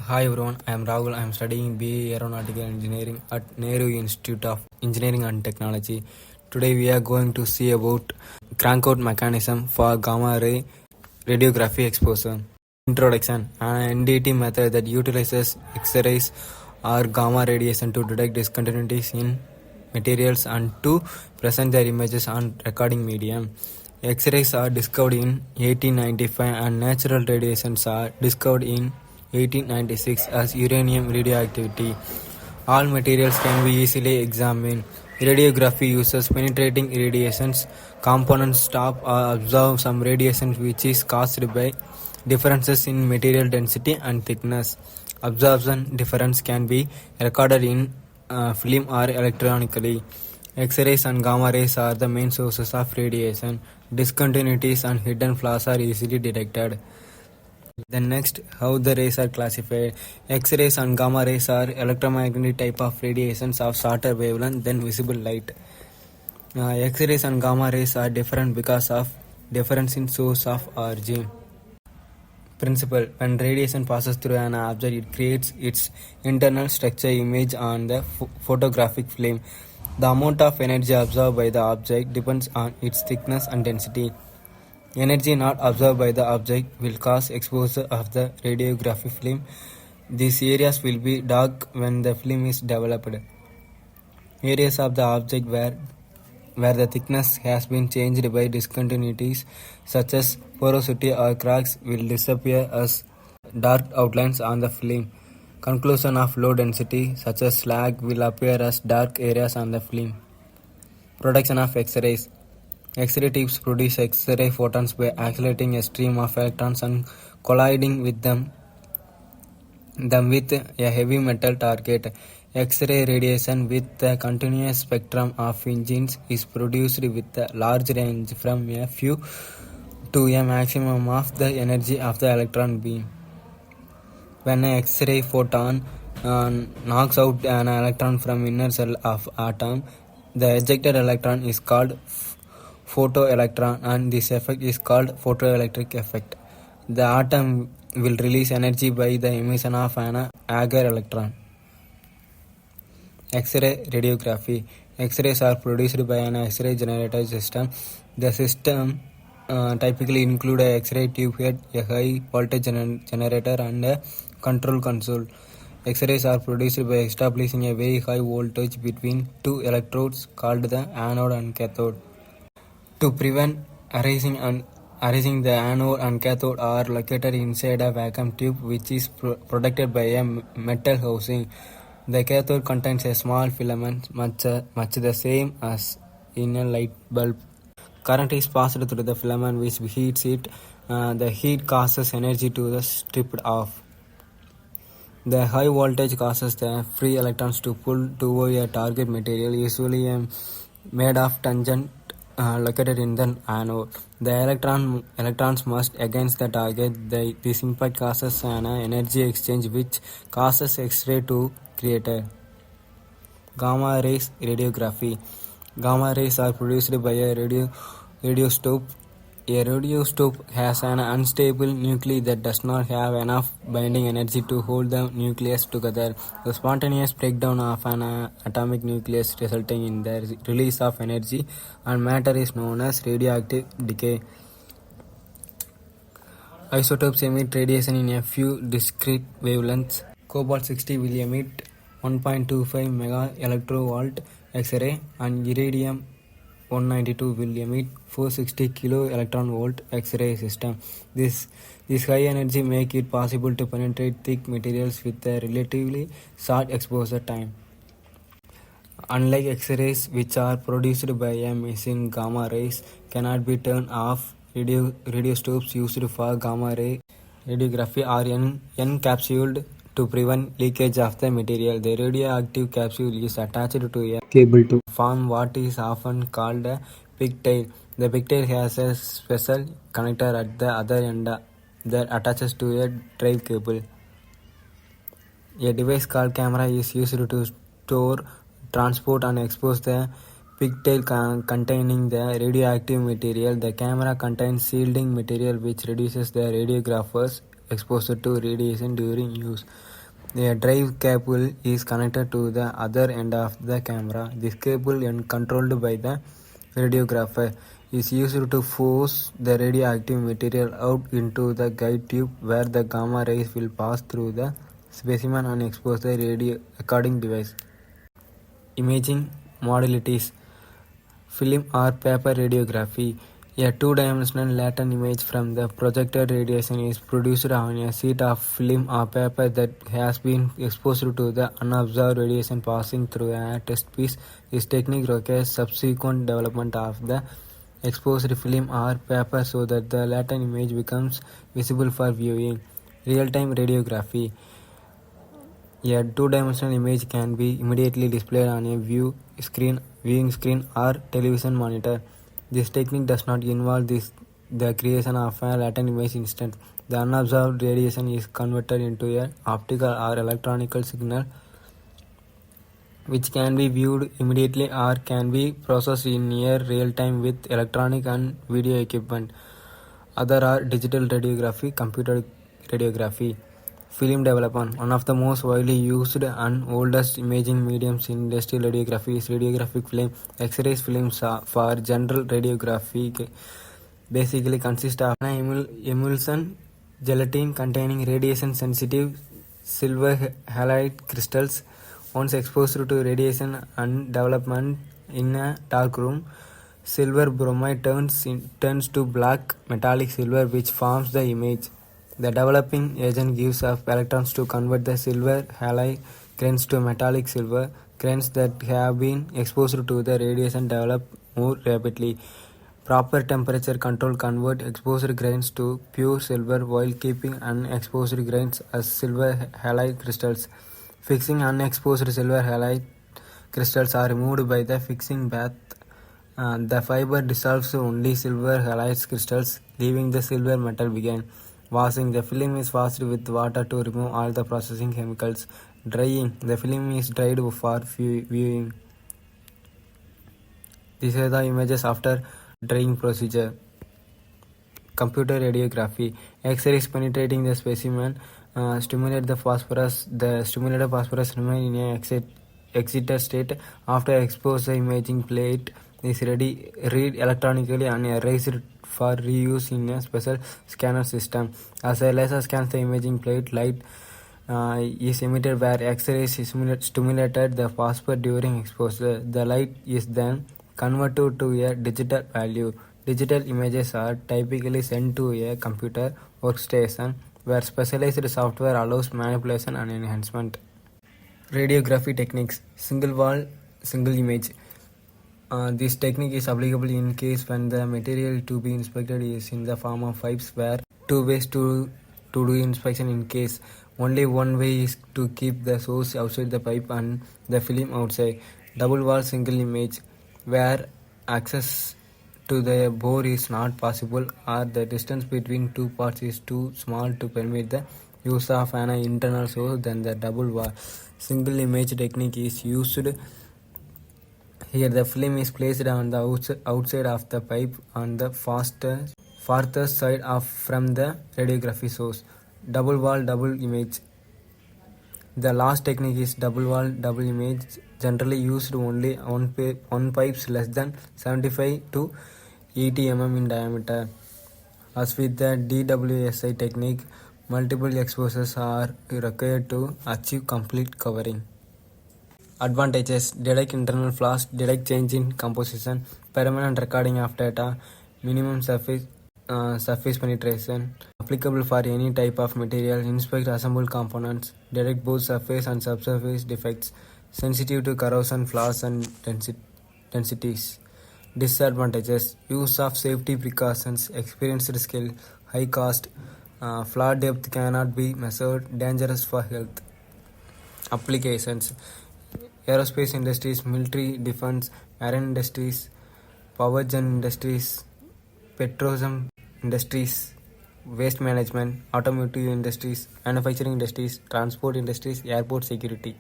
Hi everyone, I am Rahul. I am studying BA Aeronautical Engineering at Nehru Institute of Engineering and Technology. Today we are going to see about crank-out mechanism for gamma ray radiography exposure. Introduction: an NDT method that utilizes X-rays or gamma radiation to detect discontinuities in materials and to present their images on recording medium. X-rays are discovered in 1895 and natural radiations are discovered in 1896 as uranium radioactivity. All materials can be easily examined. Radiography uses penetrating radiations. Components stop or absorb some radiation which is caused by differences in material density and thickness. Absorption difference can be recorded in film or electronically. X-rays and gamma rays are the main sources of radiation. Discontinuities and hidden flaws are easily detected. Then next, how the rays are classified. X-rays and gamma rays are electromagnetic type of radiations of shorter wavelength than visible light. X-rays and gamma rays are different because of difference in source of origin. Principle: when radiation passes through an object, it creates its internal structure image on the photographic film. The amount of energy absorbed by the object depends on its thickness and density. Energy not absorbed by the object will cause exposure of the radiographic film. These areas will be dark when the film is developed. Areas of the object where the thickness has been changed by discontinuities such as porosity or cracks will disappear as dark outlines on the film. Conclusion of low density such as slag will appear as dark areas on the film. Production of X-rays. X-ray tubes produce X-ray photons by accelerating a stream of electrons and colliding with them with a heavy metal target. X-ray radiation with a continuous spectrum of engines is produced with a large range from a few to a maximum of the energy of the electron beam. When an X-ray photon knocks out an electron from inner shell of atom, the ejected electron is called photoelectron and this effect is called photoelectric effect. The atom will release energy by the emission of an Agar electron. X-ray radiography. X-rays are produced by an X-ray generator system. The system typically include a X-ray tube head, a high voltage generator and a control console. X-rays are produced by establishing a very high voltage between two electrodes called the anode and cathode. To prevent erasing, the anode and cathode are located inside a vacuum tube which is protected by a metal housing. The cathode contains a small filament much the same as in a light bulb. Current is passed through the filament which heats it. The heat causes energy to be stripped off. The high voltage causes the free electrons to pull toward a target material, usually made of tungsten located in the anode. The electrons must against the target. This impact causes an energy exchange which causes X-ray to create. Gamma rays radiography. Gamma rays are produced by a radioisotope. A radioisotope has an unstable nuclei that does not have enough binding energy to hold the nucleus together. The spontaneous breakdown of an atomic nucleus resulting in the release of energy and matter is known as radioactive decay. Isotopes emit radiation in a few discrete wavelengths. Cobalt-60 will emit 1.25 mega electrovolt X-ray and iridium 192 will emit 460 kilo electron volt X-ray system. This high energy make it possible to penetrate thick materials with a relatively short exposure time. Unlike X-rays which are produced by a machine, gamma rays cannot be turned off. Radioisotopes used for gamma ray radiography are encapsulated to prevent leakage of the material. The radioactive capsule is attached to a cable to form what is often called a pigtail. The pigtail has a special connector at the other end that attaches to a drive cable. A device called camera is used to store, transport and expose the pigtail containing the radioactive material. The camera contains shielding material which reduces the radiographer's exposed to radiation during use. A drive cable is connected to the other end of the camera. This cable, and controlled by the radiographer, is used to force the radioactive material out into the guide tube, where the gamma rays will pass through the specimen and expose the radio recording device. Imaging modalities: film or paper radiography. A two-dimensional latent image from the projected radiation is produced on a sheet of film or paper that has been exposed to the unobserved radiation passing through a test piece. This technique requires subsequent development of the exposed film or paper so that the latent image becomes visible for viewing. Real-time radiography. A two-dimensional image can be immediately displayed on a viewing screen or television monitor. This technique does not involve the creation of a latent image instant. The unobserved radiation is converted into an optical or electronical signal which can be viewed immediately or can be processed in near real time with electronic and video equipment. Other are digital radiography, computer radiography. Film development. One of the most widely used and oldest imaging mediums in industrial radiography is radiographic film. X-ray films for general radiography basically consist of an emulsion gelatin containing radiation-sensitive silver halide crystals. Once exposed to radiation and development in a dark room, silver bromide turns to black metallic silver, which forms the image. The developing agent gives off electrons to convert the silver halide grains to metallic silver. Grains that have been exposed to the radiation develop more rapidly. Proper temperature control convert exposed grains to pure silver while keeping unexposed grains as silver halide crystals. Fixing unexposed silver halide crystals are removed by the fixing bath. The fiber dissolves only silver halide crystals, leaving the silver metal behind. Washing. The film is washed with water to remove all the processing chemicals. Drying. The film is dried for viewing. These are the images after drying procedure. Computer radiography. X-rays penetrating the specimen stimulate the phosphorus. The stimulated phosphorus remain in an excited state. After expose, the imaging plate is read electronically and erased for reuse in a special scanner system. As a laser scans the imaging plate, light is emitted where X-rays stimulated the phosphor during exposure. The light is then converted to a digital value. Digital images are typically sent to a computer workstation where specialized software allows manipulation and enhancement. Radiography techniques. Single wall, single image. This technique is applicable in case when the material to be inspected is in the form of pipes, where two ways to do inspection in case. Only one way is to keep the source outside the pipe and the film outside. Double wall single image, where access to the bore is not possible or the distance between two parts is too small to permit the use of an internal source. Then the double wall single image technique is used. Here the film is placed on the outside of the pipe on the farthest side from the radiography source. Double wall double image. The last technique is double wall double image, generally used only on pipes less than 75 to 80 mm in diameter. As with the DWSI technique, multiple exposures are required to achieve complete covering. Advantages: detect internal flaws, detect change in composition, permanent recording of data, minimum surface penetration, applicable for any type of material, inspect assembled components, detect both surface and subsurface defects, sensitive to corrosion, flaws and densities. Disadvantages: use of safety precautions, experienced skill, high cost, flaw depth cannot be measured, dangerous for health. Applications: aerospace industries, military defense, marine industries, power gen industries, petroleum industries, waste management, automotive industries, manufacturing industries, transport industries, airport security.